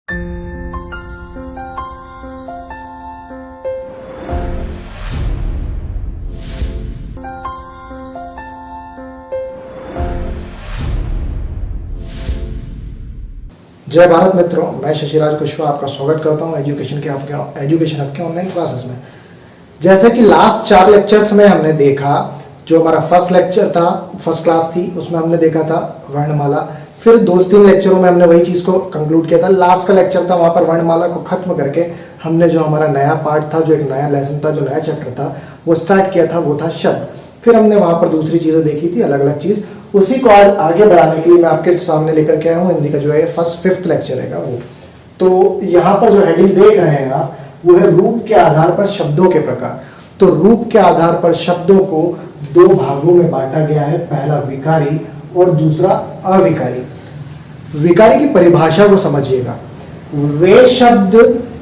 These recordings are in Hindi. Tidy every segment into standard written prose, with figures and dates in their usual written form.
जय भारत मित्रों, मैं शशिराज कुशवाहा आपका स्वागत करता हूं एजुकेशन आपके ऑनलाइन क्लासेस में। जैसे कि लास्ट 4 लेक्चर्स में हमने देखा, जो हमारा फर्स्ट लेक्चर था, फर्स्ट क्लास थी, उसमें हमने देखा था वर्णमाला। फिर 2-3 लेक्चरों में हमने वही चीज को कंक्लूड किया था। लास्ट का लेक्चर था, वहां पर वर्णमाला को खत्म करके हमने जो हमारा नया पार्ट था, जो एक नया लेसन था, जो नया चैप्टर था, वो स्टार्ट किया था, वो था शब्द। फिर हमने वहां पर दूसरी चीजें देखी थी, अलग अलग चीज। उसी को आज आगे बढ़ाने के लिए मैं आपके सामने लेकर के आया हूँ हिंदी का जो है फिफ्थ लेक्चर है वो। तो यहाँ पर जो हेडिंग देख रहे हैं आप, वो है रूप के आधार पर शब्दों के प्रकार। तो रूप के आधार पर शब्दों को 2 भागों में बांटा गया है, पहला विकारी और दूसरा अविकारी। विकारी की परिभाषा को समझिएगा। वे शब्द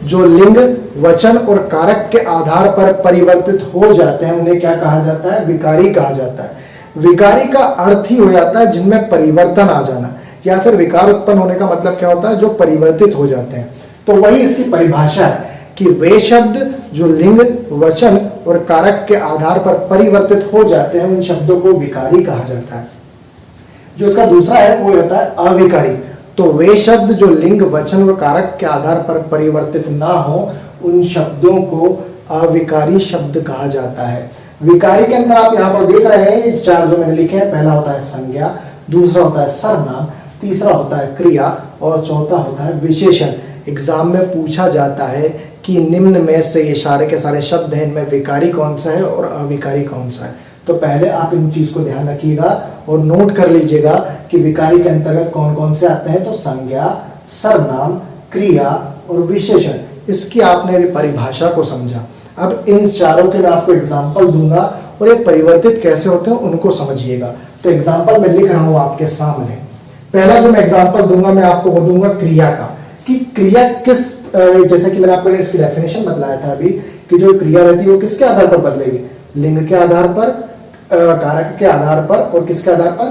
जो लिंग, वचन और कारक के आधार पर परिवर्तित हो जाते हैं, उन्हें क्या कहा जाता है? विकारी कहा जाता है। विकारी का अर्थ ही हो जाता है जिनमें परिवर्तन आ जाना, या फिर विकार उत्पन्न होने का मतलब क्या होता है? जो परिवर्तित हो जाते हैं। तो वही इसकी परिभाषा है कि वे शब्द जो लिंग, वचन और कारक के आधार पर परिवर्तित हो जाते हैं, उन शब्दों को विकारी कहा जाता है। जो इसका दूसरा है वो होता है अविकारी। तो वे शब्द जो लिंग, वचन व कारक के आधार पर परिवर्तित ना हो, उन शब्दों को अविकारी शब्द कहा जाता है। विकारी के अंदर आप यहाँ पर देख रहे हैं, ये 4 जो मैंने लिखे हैं, पहला होता है संज्ञा, दूसरा होता है सर्वनाम, तीसरा होता है क्रिया और चौथा होता है विशेषण। एग्जाम में पूछा जाता है कि निम्न में से ये सारे के सारे शब्द हैं, इनमें विकारी कौन सा है और अविकारी कौन सा है। तो पहले आप इन चीज को ध्यान रखिएगा और नोट कर लीजिएगा कि विकारी के अंतर्गत कौन कौन से आते हैं। तो संज्ञा, सर्वनाम, क्रिया और विशेषण, इसकी आपने अभी परिभाषा को समझा। अब इन चारों के मैं आपको एग्जाम्पल दूंगा और ये परिवर्तित कैसे होते हैं उनको समझिएगा। तो एग्जाम्पल मैं लिख रहा हूं आपके सामने। पहला जो मैं एग्जाम्पल दूंगा, मैं आपको वो दूंगा क्रिया का, कि क्रिया किस, जैसे कि मैंने आपको इसकी डेफिनेशन बतलाया था अभी, कि जो क्रिया रहती है वो किसके आधार पर बदलेगी? लिंग के आधार पर, कारक के आधार पर और किसके आधार पर?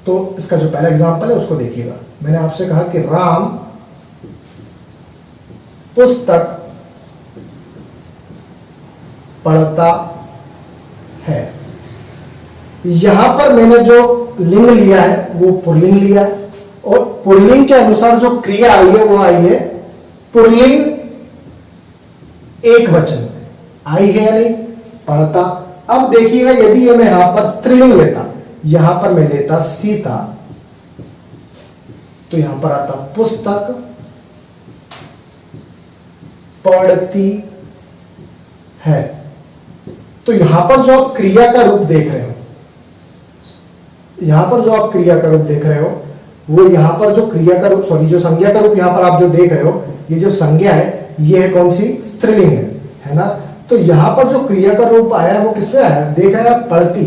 तो इसका जो पहला एग्जाम्पल है उसको देखिएगा। मैंने आपसे कहा कि राम पुस्तक पढ़ता है। यहां पर मैंने जो लिंग लिया है वो पुल्लिंग लिया है, और पुल्लिंग के अनुसार जो क्रिया आई है वो आई है पुल्लिंग एक वचन आई है या नहीं? पढ़ता। अब देखिएगा, यदि ये मैं यहां पर स्त्रीलिंग लेता, यहां पर मैं लेता सीता, तो यहां पर आता पुस्तक पढ़ती है। तो यहां पर जो आप क्रिया का रूप देख रहे हो, यहां पर जो आप क्रिया का रूप देख रहे हो, वो यहां पर जो क्रिया का रूप, सॉरी, जो संज्ञा का रूप यहां पर आप जो देख रहे हो, ये जो संज्ञा है ये है कौन सी? स्त्रीलिंग है ना? तो यहां पर जो क्रिया का रूप आया है वो किसमें आया? देख रहे हैं आप, पढ़ती,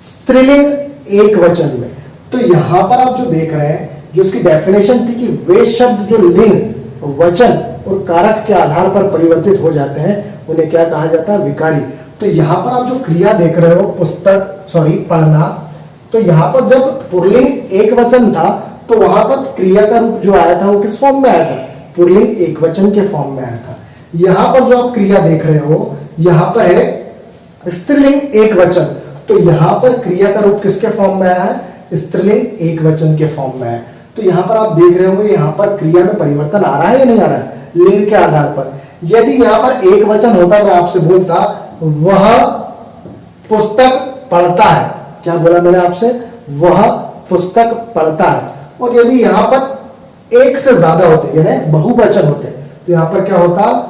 स्त्रीलिंग एक वचन में। तो यहां पर आप जो देख रहे हैं, जो इसकी डेफिनेशन थी कि वे शब्द जो लिंग, वचन और कारक के आधार पर परिवर्तित हो जाते हैं, उन्हें क्या कहा जाता है? विकारी। तो यहां पर आप जो क्रिया देख रहे हो, पुस्तक, सॉरी, पढ़ना, तो यहां पर जब पुल्लिंग एक वचन था, तो वहां पर क्रिया का रूप जो आया था वो किस फॉर्म में आया था? पुल्लिंग एक वचन के फॉर्म में आया था। यहां पर जो आप क्रिया देख रहे हो, यहां पर है स्त्रीलिंग एक वचन, तो यहां पर क्रिया का रूप किसके फॉर्म में आया है? स्त्रीलिंग एक वचन के फॉर्म में है। तो यहां पर आप देख रहे होंगे, यहां पर क्रिया में परिवर्तन आ रहा है या नहीं आ रहा है? लिंग के आधार पर। यदि यहां पर एक वचन होता, मैं आपसे बोलता वह पुस्तक पढ़ता है। क्या बोला मैंने आपसे? वह पुस्तक पढ़ता है। और यदि यहां पर एक से ज्यादा होते, यानी बहुवचन होते, तो यहां पर क्या होता?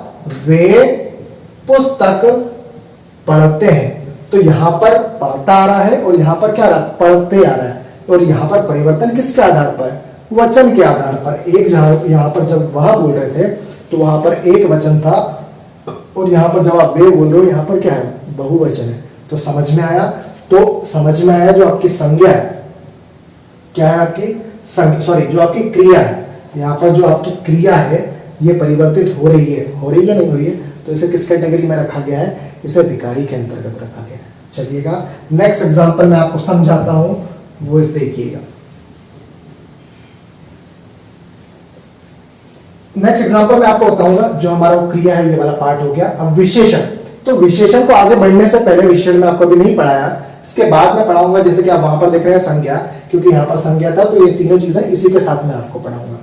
वे पुस्तक पढ़ते हैं। तो यहां पर पढ़ता आ रहा है और यहां पर क्या आ रहा है? पढ़ते आ रहा है। और यहां पर परिवर्तन किसके आधार पर? वचन के आधार पर। एक यहां पर जब वह बोल रहे थे तो वहां पर एक वचन था, और यहां पर जब आप वे बोल रहे हो, यहां पर क्या है? बहुवचन है। तो समझ में आया? तो समझ में आया जो आपकी संज्ञा है, क्या है आपकी? सॉरी, जो आपकी क्रिया है, यहां पर जो आपकी क्रिया है ये परिवर्तित हो रही है या नहीं हो रही है? तो इसे किस कैटेगरी में रखा गया है? इसे विकारी के अंतर्गत रखा गया है। चलिएगा, नेक्स्ट एग्जांपल मैं आपको समझाता हूं, वो इस देखिएगा। नेक्स्ट एग्जांपल मैं आपको बताऊंगा, जो हमारा क्रिया है ये वाला पार्ट हो गया। अब विशेषण, तो विशेषण को आगे बढ़ने से पहले विशेषण में आपको अभी नहीं पढ़ाया, इसके बाद में पढ़ाऊंगा। जैसे कि आप वहां पर देख रहे हैं संज्ञा, क्योंकि यहाँ पर संज्ञा था, तो ये तीनों चीजें इसी के साथ में आपको पढ़ाऊंगा।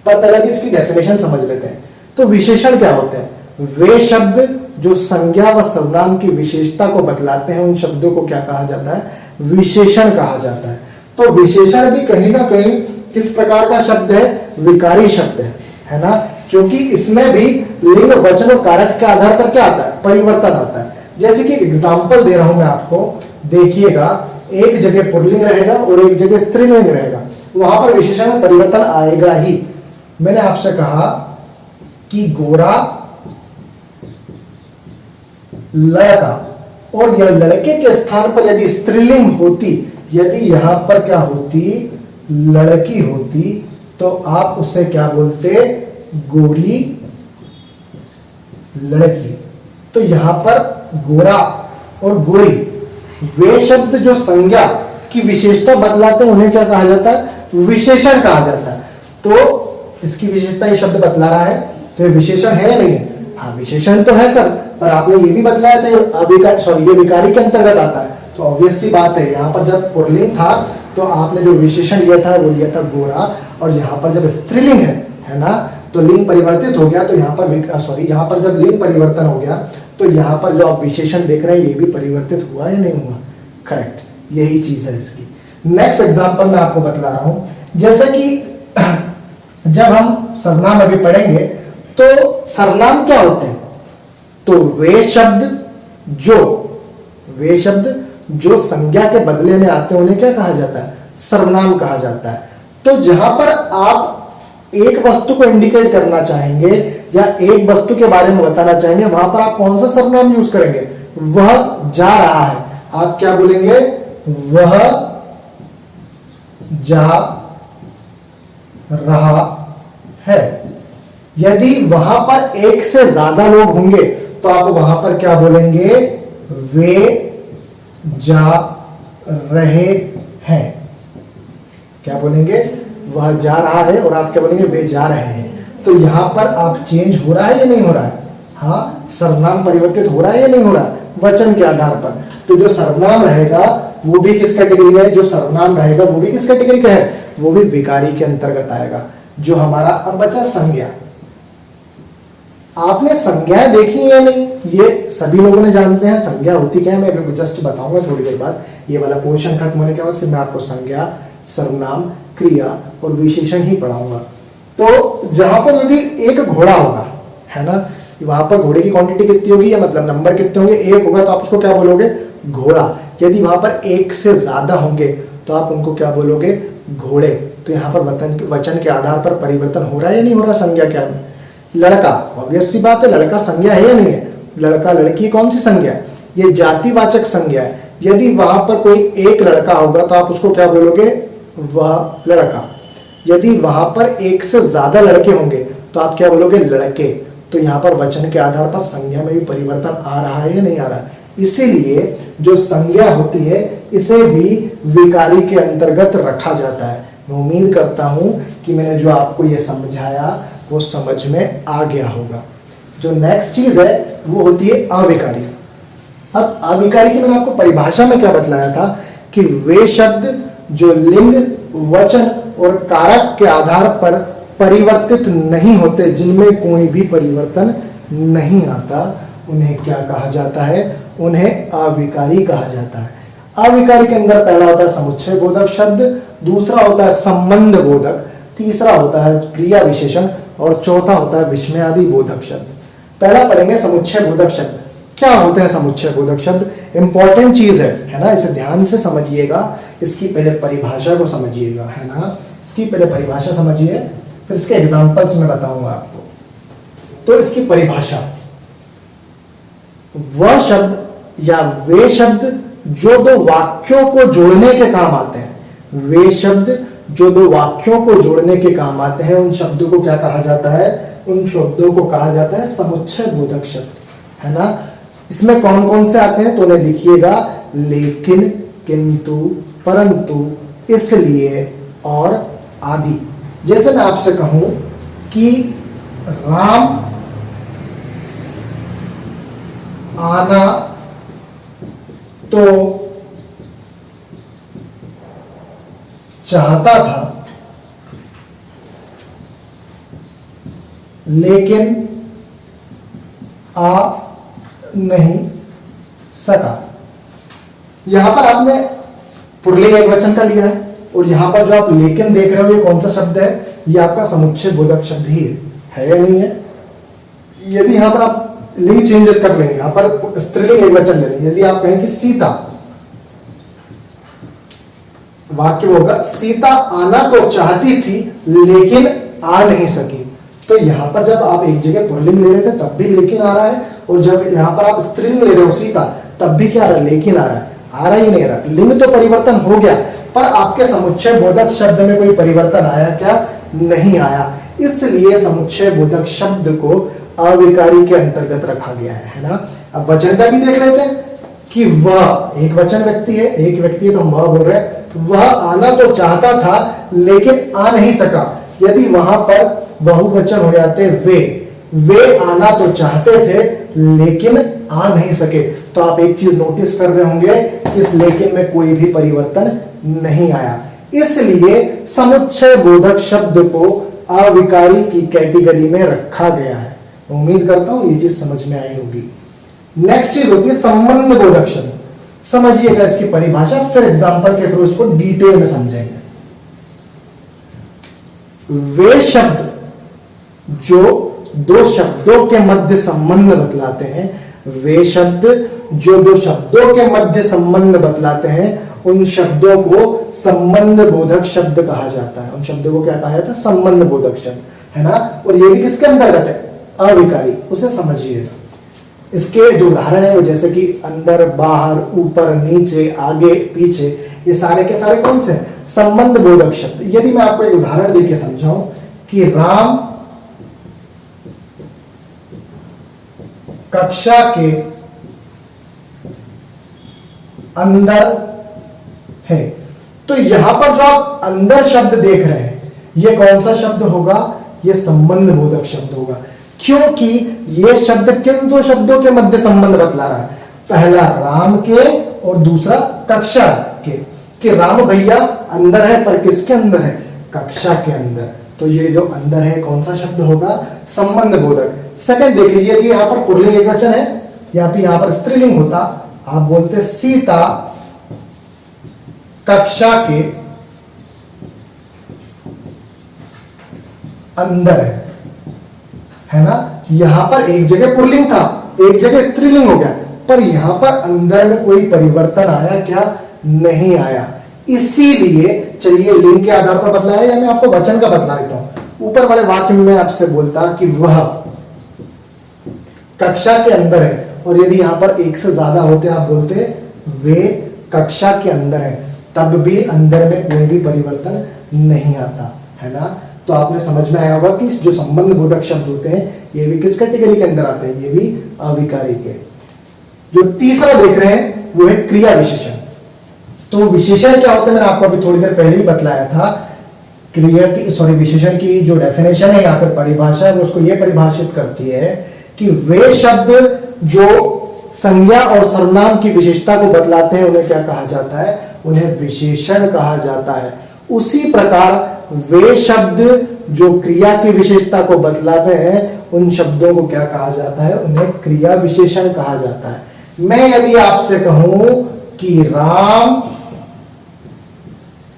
पर पहले भी इसकी डेफिनेशन समझ लेते हैं। तो विशेषण क्या होते हैं? वे शब्द जो संज्ञा व सर्वनाम की विशेषता को बतलाते हैं, उन शब्दों को क्या कहा जाता है? विशेषण कहा जाता है। तो विशेषण भी कहीं ना कहीं किस प्रकार का शब्द है? विकारी शब्द है ना, क्योंकि इसमें भी लिंग, वचन और कारक के आधार पर क्या आता है? परिवर्तन आता है। जैसे कि एग्जांपल दे रहा हूं मैं आपको, देखिएगा, एक जगह पुल्लिंग रहेगा और एक जगह स्त्रीलिंग रहेगा, वहां पर विशेषण में परिवर्तन आएगा ही। मैंने आपसे कहा कि गोरा लड़का, और यह लड़के के स्थान पर यदि स्त्रीलिंग होती, यदि यहां पर क्या होती? लड़की होती, तो आप उससे क्या बोलते? गोरी लड़की। तो यहां पर गोरा और गोरी, वे शब्द जो संज्ञा की विशेषता बतलाते हैं, उन्हें क्या कहा जाता है? विशेषण कहा जाता है। तो इसकी विशेषता ये शब्द बतला रहा है, तो ये विशेषण है या नहीं है? हाँ, विशेषण तो है सर, पर आपने ये भी बतलाया था ये विकारी के अंतर्गत आता है। तो ऑब्वियस सी बात है, यहाँ पर जब पुल्लिंग था तो आपने जो विशेषण लिया था वो लिया था गोरा, और यहाँ पर जब स्त्रीलिंग है ना, तो लिंग परिवर्तित हो गया, तो यहाँ पर यहाँ पर जब लिंग परिवर्तन हो गया, तो यहाँ पर जो आप विशेषण देख रहे हैं ये भी परिवर्तित हुआ या नहीं हुआ? करेक्ट, यही चीज है इसकी। नेक्स्ट एग्जांपल मैं आपको बतला रहा हूं। जैसे कि जब हम सर्वनाम अभी पढ़ेंगे, तो सर्वनाम क्या होते हैं? तो वे शब्द जो संज्ञा के बदले में आते हैं, उन्हें क्या कहा जाता है? सर्वनाम कहा जाता है। तो जहां पर आप एक वस्तु को इंडिकेट करना चाहेंगे या एक वस्तु के बारे में बताना चाहेंगे, वहां पर आप कौन सा सर्वनाम यूज करेंगे? वह जा रहा है, आप क्या बोलेंगे? वह जा रहा है। यदि वहां पर एक से ज्यादा लोग होंगे, तो आप वहां पर क्या बोलेंगे? वे जा रहे हैं। क्या बोलेंगे? वह जा रहा है, और आप क्या बोलेंगे? वे जा रहे हैं। तो यहां पर आप चेंज हो रहा है या नहीं हो रहा है? हाँ, सर्वनाम परिवर्तित हो रहा है या नहीं हो रहा है? वचन के आधार पर। तो जो सर्वनाम रहेगा वो भी किस कैटेगरी है? जो सर्वनाम रहेगा वो भी किस कैटेगरी का है? वो भी विकारी के अंतर्गत आएगा। जो हमारा अब बचा संज्ञा। आपने संज्ञा देखी या नहीं? ये सभी लोगों ने जानते हैं संज्ञा होती क्या है। मैं अभी जस्ट बताऊंगा थोड़ी देर बाद। ये वाला पोर्शन खत्म होने के बाद फिर मैं आपको संज्ञा, सर्वनाम, क्रिया और विशेषण ही पढ़ाऊंगा। तो जहां पर यदि एक घोड़ा होगा, है ना, वहां पर घोड़े की क्वांटिटी कितनी होगी, या मतलब नंबर कितने होंगे? एक होगा, तो आप उसको क्या बोलोगे? घोड़ा। यदि वहां पर एक से ज्यादा होंगे, तो आप उनको क्या बोलोगे? घोड़े। तो यहाँ पर वचन के आधार पर परिवर्तन हो रहा है या नहीं हो रहा? संज्ञा क्या है? लड़का, ऑब्वियस सी बात है, लड़का संज्ञा है या नहीं है? लड़का, लड़की कौन सी संज्ञा है? ये जातिवाचक संज्ञा है। यदि वहां पर कोई एक लड़का होगा, तो आप उसको क्या बोलोगे? वह लड़का। यदि वहां पर एक से ज्यादा लड़के होंगे, तो आप क्या बोलोगे? लड़के। तो यहाँ पर वचन के आधार पर संज्ञा में भी परिवर्तन आ रहा है या नहीं आ रहा है? इसीलिए जो संज्ञा होती है, इसे भी विकारी के अंतर्गत रखा जाता है। मैं उम्मीद करता हूं कि मैंने जो आपको ये समझाया वो समझ में आ गया होगा। जो नेक्स्ट चीज है वो होती है अविकारी। अब अविकारी की मैंने आपको परिभाषा में क्या बतलाया था कि वे शब्द जो लिंग, वचन और कारक के आधार पर परिवर्तित नहीं होते, जिनमें कोई भी परिवर्तन नहीं आता, उन्हें क्या कहा जाता है? उन्हें अविकारी कहा जाता है। अविकारी के अंदर पहला होता है समुच्चय बोधक शब्द, दूसरा होता है संबंध बोधक, तीसरा होता है क्रिया विशेषण, और चौथा होता है विस्मयादि बोधक शब्द। पहला पढ़ेंगे समुच्चय बोधक शब्द। क्या होते हैं समुच्चय बोधक शब्द? इंपॉर्टेंट चीज है ना, इसे ध्यान से समझिएगा। इसकी पहले परिभाषा को समझिएगा, है ना, इसकी पहले परिभाषा समझिए, फिर इसके एग्जांपल्स में बताऊंगा आपको। तो इसकी परिभाषा, वह शब्द या वे शब्द जो दो वाक्यों को जोड़ने के काम आते हैं, वे शब्द जो दो वाक्यों को जोड़ने के काम आते हैं, उन शब्दों को क्या कहा जाता है? उन शब्दों को कहा जाता है समुच्चय बोधक शब्द, है ना। इसमें कौन कौन से आते हैं तो उन्हें लिखिएगा, लेकिन, किंतु, परंतु, इसलिए और आदि। जैसे मैं आपसे कहूं कि राम आना तो चाहता था लेकिन आ नहीं सका। यहां पर आपने पुल्लिंग एक वचन का लिया है और यहां पर जो आप लेकिन देख रहे हो ये कौन सा शब्द है? ये आपका समुच्चय बोधक शब्द ही है या नहीं है? यदि यहां पर आप लिंग चेंज कर लेंगे, यहां पर स्त्रीलिंग एक वचन ले लेंगे, यदि आप कहें कि सीता, वाक्य होगा सीता आना तो चाहती थी लेकिन आ नहीं सकी। तो यहां पर जब आप एक जगह पुल्लिंग ले रहे थे तब भी लेकिन आ रहा है, और जब यहां पर आप स्त्रीलिंग ले रहे हो सीता तब भी क्या आ रहा है? लेकिन आ रहा है। आ रहा ही नहीं रहा, लिंग तो परिवर्तन हो गया पर आपके समुच्चय बोधक शब्द में कोई परिवर्तन आया क्या? नहीं आया। इसलिए समुच्चय बोधक शब्द को अविकारी के अंतर्गत रखा गया है ना। अब वचन का भी देख लेते हैं कि वह एक वचन व्यक्ति है, एक व्यक्ति है तो हम वह बोल रहे हैं। वह आना तो चाहता था लेकिन आ नहीं सका। यदि वहां पर बहुवचन हो जाते वे आना तो चाहते थे लेकिन आ नहीं सके, तो आप एक चीज नोटिस कर रहे होंगे, इस लेकिन में कोई भी परिवर्तन नहीं आया। इसलिए समुच्चय बोधक शब्द को अविकारी की कैटेगरी में रखा गया है। उम्मीद करता हूं ये चीज समझ में आई होगी। नेक्स्ट चीज होती है संबंध बोधक शब्द। समझिएगा इसकी परिभाषा, फिर एग्जांपल के थ्रू इसको डिटेल में समझेंगे। वे शब्द जो दो शब्दों के मध्य संबंध बतलाते हैं, वे शब्द जो दो शब्दों के मध्य संबंध बतलाते हैं, उन शब्दों को संबंध बोधक शब्द कहा जाता है। उन शब्दों को क्या कहा जाता है? संबंध बोधक शब्द, है ना। और ये भी किसके अंतर्गत है? अविकारी। उसे समझिएगा। इसके जो उदाहरण है वो जैसे कि अंदर, बाहर, ऊपर, नीचे, आगे, पीछे, ये सारे के सारे कौन से? संबंध बोधक शब्द। यदि मैं आपको एक उदाहरण देके समझाऊं कि राम कक्षा के अंदर है, तो यहां पर जो आप अंदर शब्द देख रहे हैं ये कौन सा शब्द होगा? ये संबंध बोधक शब्द होगा, क्योंकि ये शब्द किन दो शब्दों के मध्य संबंध बतला रहा है? पहला राम के और दूसरा कक्षा के, कि राम भैया अंदर है पर किसके अंदर है? कक्षा के अंदर। तो ये जो अंदर है कौन सा शब्द होगा? संबंध बोधक। सेकंड देख लीजिए, यदि यहां पर पुल्लिंग एक वचन है या फिर यहां पर स्त्रीलिंग होता, आप बोलते सीता कक्षा के अंदर है ना। यहां पर एक जगह पुल्लिंग था, एक जगह स्त्रीलिंग हो गया, पर यहां पर अंदर में कोई परिवर्तन आया क्या? नहीं आया। इसीलिए चलिए लिंग के आधार पर बतलाया या मैं आपको वचन का बतला देता हूं। ऊपर वाले वाक्य में आपसे बोलता कि वह कक्षा के अंदर है, और यदि यहां पर एक से ज्यादा होते आप बोलते वे कक्षा के अंदर है, तब भी अंदर में कोई भी परिवर्तन नहीं आता, है ना। तो आपने समझ में आया होगा कि जो संबंध बोधक शब्द होते हैं ये भी किस कैटेगरी के अंदर आते हैं? ये भी अविकारी के। जो तीसरा देख रहे हैं वो है क्रिया विशेषण। तो विशेषण क्या होता है? मैंने आपको अभी थोड़ी देर पहले ही बतलाया था। क्रिया की विशेषण की जो डेफिनेशन है या फिर परिभाषा है वो उसको ये परिभाषित करती है कि वे शब्द जो संज्ञा और सर्वनाम की विशेषता को बतलाते हैं उन्हें क्या कहा जाता है? उन्हें विशेषण कहा जाता है। उसी प्रकार वे शब्द जो क्रिया की विशेषता को बतलाते हैं उन शब्दों को क्या कहा जाता है? उन्हें क्रिया विशेषण कहा जाता है। मैं यदि आपसे कहूं कि राम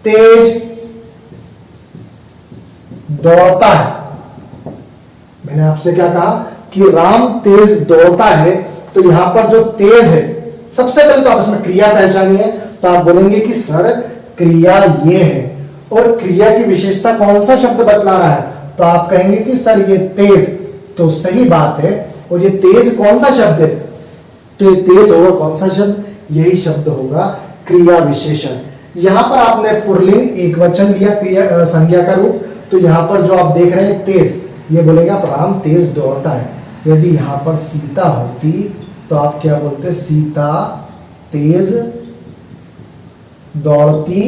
तेज दौड़ता है, मैंने आपसे क्या कहा कि राम तेज दौड़ता है, तो यहां पर जो तेज है, सबसे पहले तो आप इसमें क्रिया पहचानी है, तो आप बोलेंगे कि सर क्रिया ये है, और क्रिया की विशेषता कौन सा शब्द बतला रहा है? तो आप कहेंगे कि सर ये तेज। तो सही बात है, और ये तेज कौन सा शब्द है? तो ये तेज होगा कौन सा शब्द? यही शब्द होगा क्रिया विशेषण। यहां पर आपने पुल्लिंग एक वचन लिया क्रिया संज्ञा का रूप, तो यहां पर जो आप देख रहे हैं तेज, ये बोलेंगे आप राम तेज दौड़ता है। यदि यहां पर सीता होती तो आप क्या बोलते? सीता तेज दौड़ती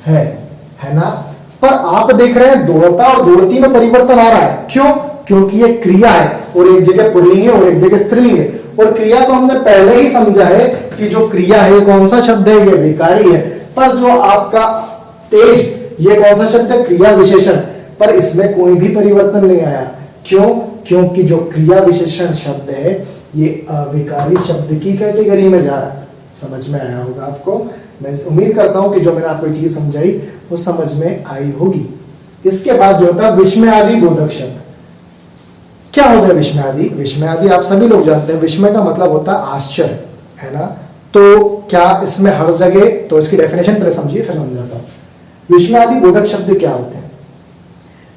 है ना। पर आप देख रहे हैं दौड़ता और दौड़ती में परिवर्तन आ रहा है। क्यों? क्योंकि ये क्रिया है और एक जगह पुल्लिंग है और एक जगह स्त्रीलिंग है। और क्रिया को हमने पहले ही समझा है कि जो क्रिया है कौन सा शब्द है, ये विकारी है। पर जो आपका तेज, ये कौन सा शब्द है, क्रिया विशेषण, पर इसमें कोई भी परिवर्तन नहीं आया। क्यों? क्योंकि जो क्रिया विशेषण शब्द है ये अविकारी शब्द की कैटेगरी में जा रहा था। समझ में आया होगा आपको। मैं उम्मीद करता हूं कि जो मैंने आपको चीज समझाई वो समझ में आई होगी। इसके बाद जो होता है विस्मयादि बोधक शब्द। क्या होता है विस्मयादि? विस्मयादि आप सभी लोग जानते हैं, विस्मय का मतलब होता है आश्चर्य, है ना। तो क्या इसमें हर जगह, तो इसकी डेफिनेशन पहले समझिए फिर समझाता हूं। विस्मयादि बोधक शब्द क्या होते हैं?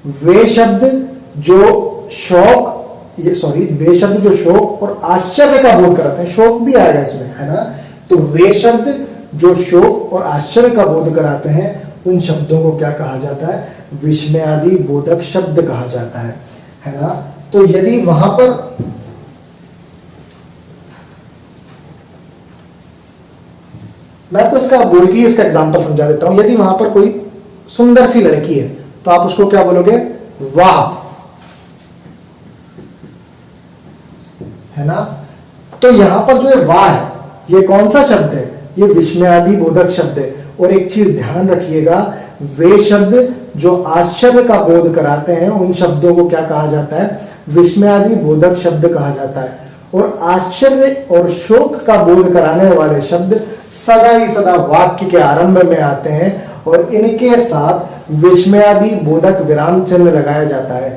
वे शब्द जो शौक, वे शब्द जो शोक और आश्चर्य का बोध कराते हैं। शोक भी आएगा इसमें, है ना। तो वे शब्द जो शोक और आश्चर्य का बोध कराते हैं उन शब्दों को क्या कहा जाता है? विस्मयादि बोधक शब्द कहा जाता है ना। तो यदि वहां पर मैं तो इसका बोल के इसका एग्जांपल समझा देता हूं। यदि वहां पर कोई सुंदर सी लड़की है तो आप उसको क्या बोलोगे? वाह, है ना। तो यहां पर जो है वाह है, ये कौन सा शब्द है? ये विस्मयादि बोधक शब्द है। और एक चीज ध्यान रखिएगा, वे शब्द जो आश्चर्य का बोध कराते हैं उन शब्दों को क्या कहा जाता है? विस्मयादि बोधक शब्द कहा जाता है। और आश्चर्य और शोक का बोध कराने वाले शब्द सदा ही सदा वाक्य के आरंभ में आते हैं और इनके साथ विस्मयादि बोधक विराम चिन्ह लगाया जाता है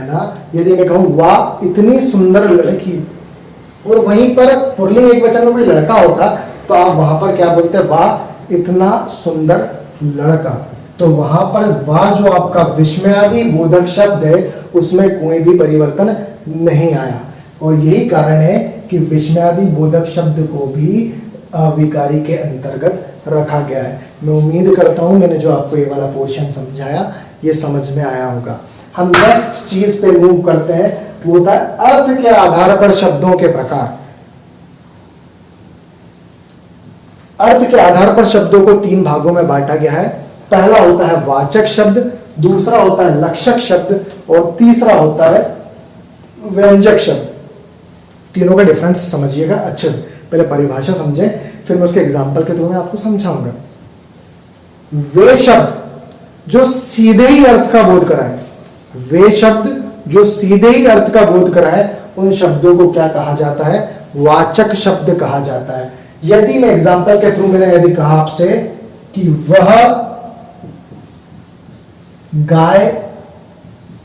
ना। यदि मैं कहूं वाह इतनी सुंदर लड़की, और वहीं पर पुल्लिंग एक वचन में कोई लड़का होता तो आप वहां पर क्या बोलते? वाह इतना सुंदर लड़का। तो वहां पर वाह जो आपका विस्मयादि बोधक शब्द है उसमें कोई भी परिवर्तन नहीं आया। और यही कारण है कि विस्मयादि बोधक शब्द को भी अविकारी के अंतर्गत रखा गया है। मैं उम्मीद करता हूं मैंने जो आपको ये वाला पोर्शन समझाया ये समझ में आया होगा। हम नेक्स्ट चीज पे मूव करते हैं, वो होता है अर्थ के आधार पर शब्दों के प्रकार। अर्थ के आधार पर शब्दों को 3 भागों में बांटा गया है। पहला होता है वाचक शब्द, दूसरा होता है लक्षक शब्द और तीसरा होता है व्यंजक शब्द। तीनों का डिफरेंस समझिएगा अच्छे से। पहले परिभाषा समझें, फिर मैं उसके एग्जाम्पल के थ्रू मैं आपको समझाऊंगा। वे शब्द जो सीधे ही अर्थ का बोध कराए, वे शब्द जो सीधे ही अर्थ का बोध कराए उन शब्दों को क्या कहा जाता है? वाचक शब्द कहा जाता है। यदि मैं एग्जाम्पल के थ्रू मैंने यदि कहा आपसे कि वह गाय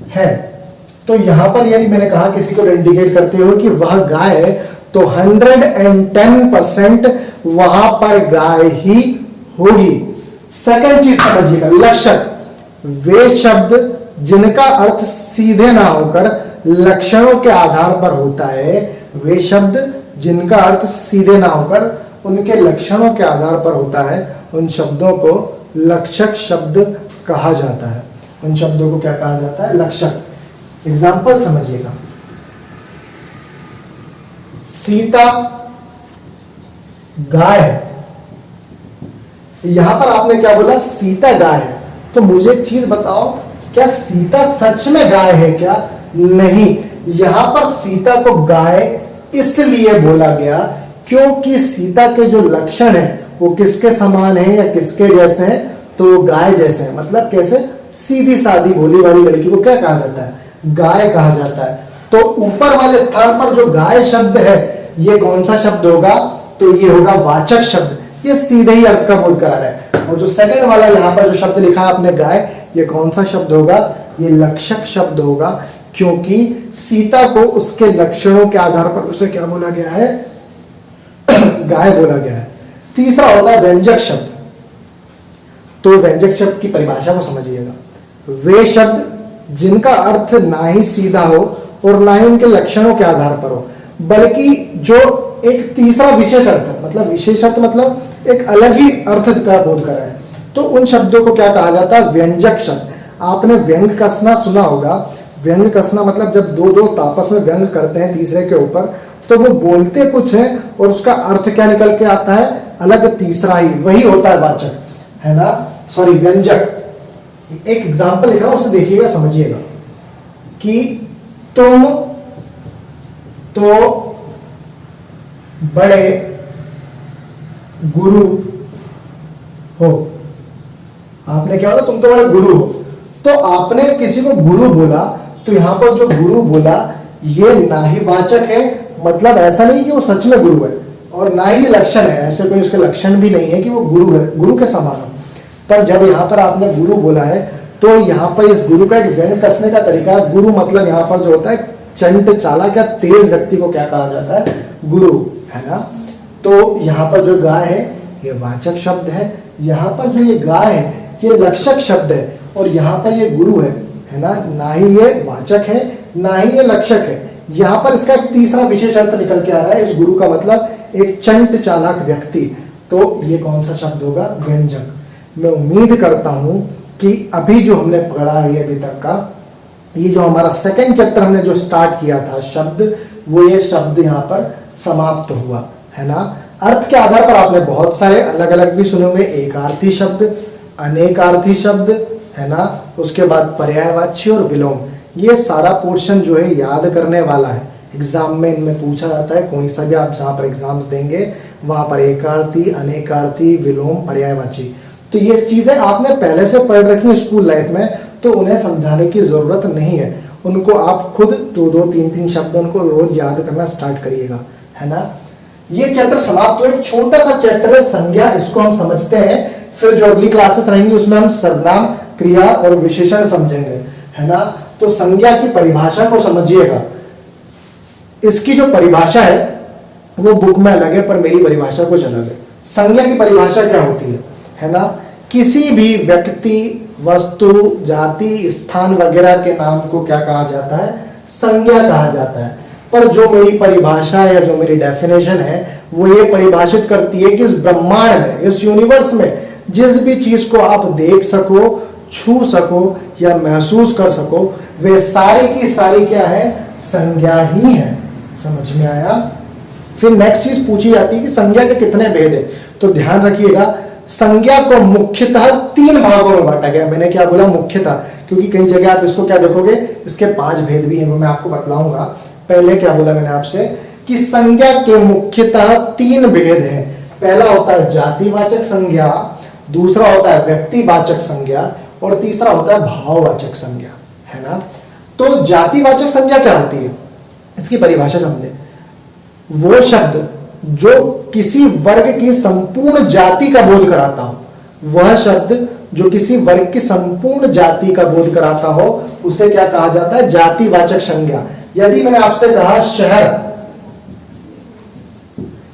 है, तो यहां पर यदि मैंने कहा किसी को इंडिकेट करते हुए कि वह गाय है, तो 110% वहां पर गाय ही होगी। सेकंड चीज समझिएगा, लक्षक। वे शब्द जिनका अर्थ सीधे ना होकर लक्षणों के आधार पर होता है, वे शब्द जिनका अर्थ सीधे ना होकर उनके लक्षणों के आधार पर होता है, उन शब्दों को लक्षक शब्द कहा जाता है। उन शब्दों को क्या कहा जाता है? लक्षक। एग्जाम्पल समझिएगा, सीता गाय है। यहां पर आपने क्या बोला? सीता गाय है। तो मुझे एक चीज बताओ, क्या सीता सच में गाय है क्या? नहीं। यहां पर सीता को गाय इसलिए बोला गया क्योंकि सीता के जो लक्षण है वो किसके समान है या किसके जैसे हैं? तो गाय जैसे हैं। मतलब कैसे? सीधी सादी भोली वाली लड़की को क्या कहा जाता है? गाय कहा जाता है। तो ऊपर वाले स्थान पर जो गाय शब्द है ये कौन सा शब्द होगा? तो ये होगा वाचक शब्द। ये सीधे ही अर्थ का बोध करा रहा है। और जो सेकंड वाला यहाँ पर जो शब्द लिखा है आपने गाय, ये कौन सा शब्द होगा? ये लक्षक शब्द होगा, क्योंकि सीता को उसके लक्षणों के आधार पर उसे क्या बोला गया है? गाय बोला गया है। तीसरा होता है व्यंजक शब्द। तो व्यंजक शब्द की परिभाषा को समझिएगा, वे शब्द जिनका अर्थ ना ही सीधा हो और ना ही उनके लक्षणों के आधार पर हो, बल्कि जो एक तीसरा विशेष अर्थ, मतलब विशेष अर्थ मतलब एक अलग ही अर्थ का बोध कर रहा है, तो उन शब्दों को क्या कहा जाता है? व्यंजक शब्द। आपने व्यंग कसना सुना होगा। व्यंग कसना मतलब जब दो दोस्त आपस में व्यंग करते हैं तीसरे के ऊपर, तो वो बोलते कुछ है और उसका अर्थ क्या निकल के आता है? अलग तीसरा ही। वही होता है वाचक, है ना, सॉरी व्यंजक। एक एग्जाम्पल लिख रहा हूं, उसे देखिएगा, समझिएगा कि तुम तो बड़े गुरु हो। आपने क्या बोला? तुम तो बड़े गुरु हो। तो आपने किसी को गुरु बोला, तो यहां पर जो गुरु बोला ये ना ही वाचक है, मतलब ऐसा नहीं कि वो सच में गुरु है, और ना ही लक्षण है, ऐसे कोई उसके लक्षण भी नहीं है कि वो गुरु है, गुरु के समान हो। पर जब यहां पर आपने गुरु बोला है तो यहां पर इस गुरु का एक व्यंग कसने का तरीका है। गुरु मतलब यहां पर जो होता है चंट चालाक या तेज व्यक्ति को क्या कहा जाता है? गुरु, है ना। तो यहां पर जो गाय है ये वाचक शब्द है, यहां पर जो ये गाय है ये लक्षक शब्द है, और यहां पर ये गुरु है ना, ना ही ये वाचक है ना ही ये लक्षक है। यहां पर इसका एक तीसरा विशेष अर्थ निकल के आ रहा है, इस गुरु का मतलब एक चंट चालाक व्यक्ति। तो ये कौन सा शब्द होगा? व्यंजक। मैं उम्मीद करता हूं कि अभी जो हमने पढ़ा है अभी तक का, ये जो हमारा सेकंड चैप्टर हमने जो स्टार्ट किया था शब्द, वो ये शब्द यहाँ पर समाप्त हुआ, है ना। अर्थ के आधार पर आपने बहुत सारे अलग अलग भी सुने होंगे, एकार्थी शब्द, अनेकार्थी शब्द, है ना, उसके बाद पर्यायवाची और विलोम। ये सारा पोर्शन जो है याद करने वाला है, एग्जाम में इनमें पूछा जाता है। कोई सा भी आप जहां पर एग्जाम्स देंगे वहां पर एकार्थी, अनेकार्थी, विलोम, पर्यायवाची, तो ये चीजें आपने पहले से पढ़ रखी है स्कूल लाइफ में, तो उन्हें समझाने की जरूरत नहीं है। उनको आप खुद 2-2, 3-3 शब्द उनको रोज याद करना स्टार्ट करिएगा, है ना। ये चैप्टर समाप्त हुआ। एक छोटा सा चैप्टर है संज्ञा, इसको हम समझते हैं, फिर जो अगली क्लासेस रहेंगी उसमें हम सर्वनाम, क्रिया और विशेषण समझेंगे, है ना। तो संज्ञा की परिभाषा को समझिएगा। इसकी जो परिभाषा है वो बुक में अलग है, पर मेरी परिभाषा कुछ अलग है। संज्ञा की परिभाषा क्या होती है ना, किसी भी व्यक्ति, वस्तु, जाति, स्थान वगैरह के नाम को क्या कहा जाता है? संज्ञा कहा जाता है। पर जो मेरी परिभाषा या जो मेरी डेफिनेशन है वो ये परिभाषित करती है कि इस ब्रह्मांड में, इस यूनिवर्स में जिस भी चीज को आप देख सको, छू सको या महसूस कर सको, वे सारी की सारी क्या है? संज्ञा ही है। समझ में आया? फिर नेक्स्ट चीज पूछी जाती है कि संज्ञा के कितने भेद है। तो ध्यान रखिएगा, संज्ञा को मुख्यतः 3 भागों में बांटा गया। मैंने क्या बोला? मुख्यतः, क्योंकि कई जगह आप इसको क्या देखोगे, इसके 5 भेद भी हैं, वो मैं आपको बतलाऊंगा। पहले क्या बोला मैंने आपसे कि संज्ञा के मुख्यतः 3 भेद हैं। पहला होता है जातिवाचक संज्ञा, दूसरा होता है व्यक्तिवाचक संज्ञा, और तीसरा होता है भाववाचक संज्ञा, है ना। तो जातिवाचक संज्ञा क्या होती है, इसकी परिभाषा समझे। वो शब्द जो किसी वर्ग की संपूर्ण जाति का बोध कराता हो, वह शब्द जो किसी वर्ग की संपूर्ण जाति का बोध कराता हो, उसे क्या कहा जाता है? जातिवाचक संज्ञा। यदि मैंने आपसे कहा शहर,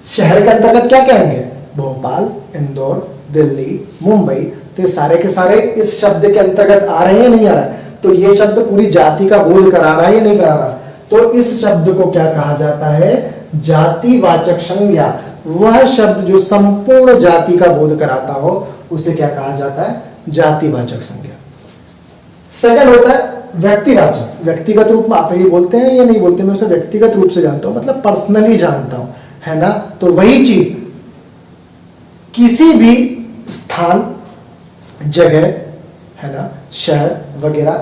शहर के अंतर्गत क्या कहेंगे? भोपाल, इंदौर, दिल्ली, मुंबई, तो ये सारे के सारे इस शब्द के अंतर्गत आ रहे हैं या नहीं आ रहा है? तो ये शब्द पूरी जाति का बोध करा रहा है या नहीं करा रहा? तो इस शब्द को क्या कहा जाता है? जातिवाचक संज्ञा। वह शब्द जो संपूर्ण जाति का बोध कराता हो उसे क्या कहा जाता है? जातिवाचक संज्ञा। सेकंड होता है व्यक्तिवाचक। व्यक्तिगत रूप में आप ये बोलते हैं या नहीं बोलते? मैं उसे व्यक्तिगत रूप से जानता हूं, मतलब पर्सनली जानता हूं, है ना। तो वही चीज किसी भी स्थान, जगह, है ना, शहर वगैरह,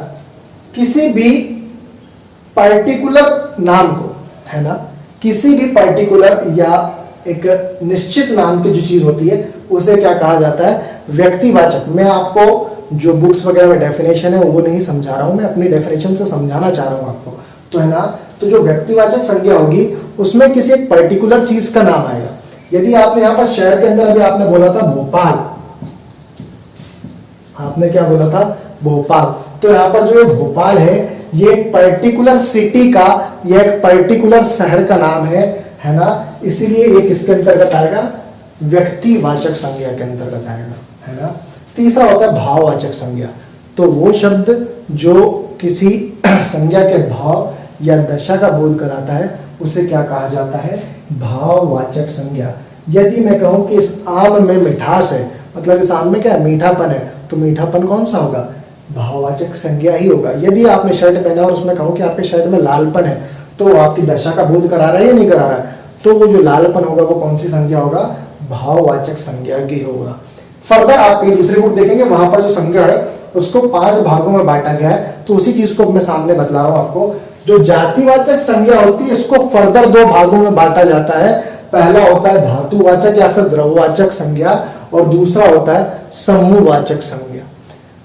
किसी भी पर्टिकुलर नाम को, है ना, किसी भी पर्टिकुलर या एक निश्चित नाम की जो चीज होती है उसे क्या कहा जाता है? व्यक्तिवाचक। मैं आपको जो बुक्स वगैरह में डेफिनेशन है वो नहीं समझा रहा हूं, मैं अपनी डेफिनेशन से समझाना चाह रहा हूं आपको, तो है ना। तो जो व्यक्तिवाचक संज्ञा होगी उसमें किसी एक पर्टिकुलर चीज का नाम आएगा। यदि आपने यहां पर शहर के अंदर अभी आपने बोला था भोपाल, आपने क्या बोला था? भोपाल। तो यहां पर जो ये भोपाल है ये एक पर्टिकुलर सिटी का या एक पर्टिकुलर शहर का नाम है ना, इसीलिए ये किसके अंतर्गत आएगा? व्यक्तिवाचक संज्ञा के अंतर्गत आएगा, है ना। तीसरा होता है भाववाचक संज्ञा। तो वो शब्द जो किसी संज्ञा के भाव या दशा का बोध कराता है उसे क्या कहा जाता है? भाववाचक संज्ञा। यदि मैं कहूं कि इस आम में मिठास है, मतलब इस आम में क्या है? मीठापन है, तो मीठापन कौन सा होगा? भाववाचक संज्ञा ही होगा। यदि आपने शर्ट पहना और उसमें कहूं कि आपके शर्ट में लालपन है, तो वो आपकी दशा का बोध करा रहा है या नहीं करा रहा है? तो वो जो लालपन होगा वो कौन सी संज्ञा होगा? भाववाचक संज्ञा की होगा। फर्दर आप कहीं दूसरी बुक देखेंगे, वहां पर जो संज्ञा है उसको 5 भागों में बांटा गया है। तो उसी चीज को मैं सामने बतला रहा हूं आपको जो जातिवाचक संज्ञा होती है इसको फर्दर दो भागों में बांटा जाता है। पहला होता है धातुवाचक या फिर द्रववाचक संज्ञा और दूसरा होता है समूहवाचक संज्ञा।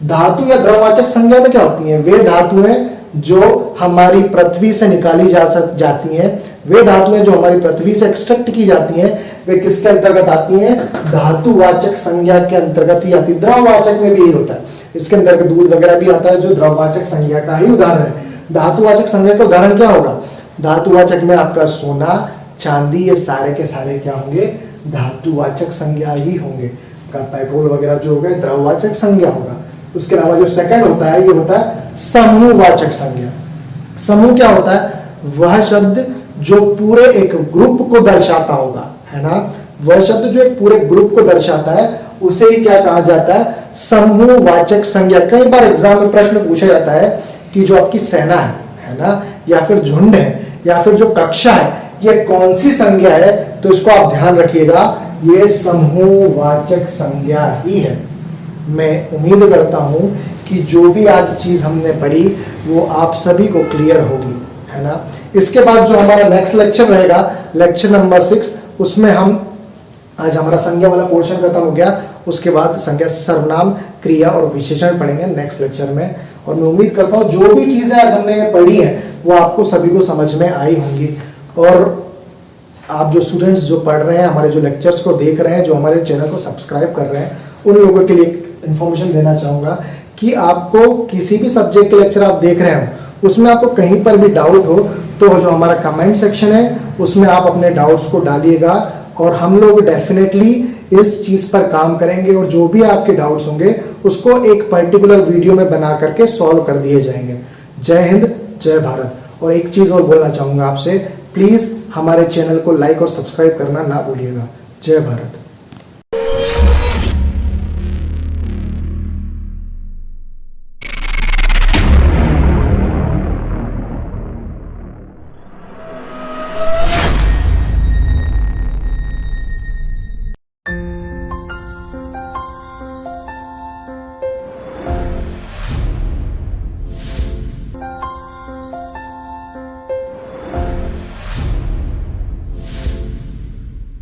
धातु या द्रववाचक संज्ञा में क्या होती है? वे धातुएं जो हमारी पृथ्वी से निकाली जाती हैं, वे धातुएं जो हमारी पृथ्वी से एक्सट्रैक्ट की जाती हैं, वे किसके अंतर्गत आती हैं? धातुवाचक संज्ञा के अंतर्गत ही आती है। द्रववाचक में भी यही होता है, इसके अंतर्गत दूध वगैरह भी आता है जो द्रववाचक संज्ञा का ही उदाहरण है। धातुवाचक संज्ञा का उदाहरण क्या होगा? धातुवाचक में आपका सोना, चांदी, ये सारे के सारे क्या होंगे? धातुवाचक संज्ञा ही होंगे। पेट्रोल वगैरह जो हो गए द्रववाचक संज्ञा होगा। उसके अलावा जो सेकंड होता है ये होता है समूहवाचक संज्ञा। समूह क्या होता है? वह शब्द जो पूरे एक ग्रुप को दर्शाता होगा, है ना। वह शब्द जो एक पूरे ग्रुप को दर्शाता है उसे ही क्या कहा जाता है? समूहवाचक संज्ञा। कई बार एग्जाम में प्रश्न पूछा जाता है कि जो आपकी सेना है ना, या फिर झुंड है, या फिर जो कक्षा है, ये कौन सी संज्ञा है? तो इसको आप ध्यान रखिएगा, ये समूहवाचक संज्ञा ही है। मैं उम्मीद करता हूं कि जो भी आज चीज हमने पढ़ी वो आप सभी को क्लियर होगी, है ना। इसके बाद जो हमारा नेक्स्ट लेक्चर रहेगा, लेक्चर नंबर 6, उसमें हम आज हमारा संज्ञा वाला पोर्शन खत्म हो गया। उसके बाद संज्ञा, सर्वनाम, क्रिया और विशेषण पढ़ेंगे नेक्स्ट लेक्चर में। और मैं उम्मीद करता हूँ जो भी चीजें आज हमने पढ़ी है वो आपको सभी को समझ में आई होंगी। और आप जो स्टूडेंट्स जो पढ़ रहे हैं, हमारे जो लेक्चर्स को देख रहे हैं, जो हमारे चैनल को सब्सक्राइब कर रहे हैं, उन लोगों के लिए इन्फॉर्मेशन देना चाहूंगा कि आपको किसी भी सब्जेक्ट के लेक्चर आप देख रहे हो उसमें आपको कहीं पर भी डाउट हो तो जो हमारा कमेंट सेक्शन है उसमें आप अपने डाउट्स को डालिएगा और हम लोग डेफिनेटली इस चीज पर काम करेंगे और जो भी आपके डाउट्स होंगे उसको एक पर्टिकुलर वीडियो में बना करके सॉल्व कर दिए जाएंगे। जय हिंद, जय भारत। और एक चीज और बोलना चाहूंगा आपसे, प्लीज हमारे चैनल को लाइक और सब्सक्राइब करना ना भूलिएगा। जय भारत।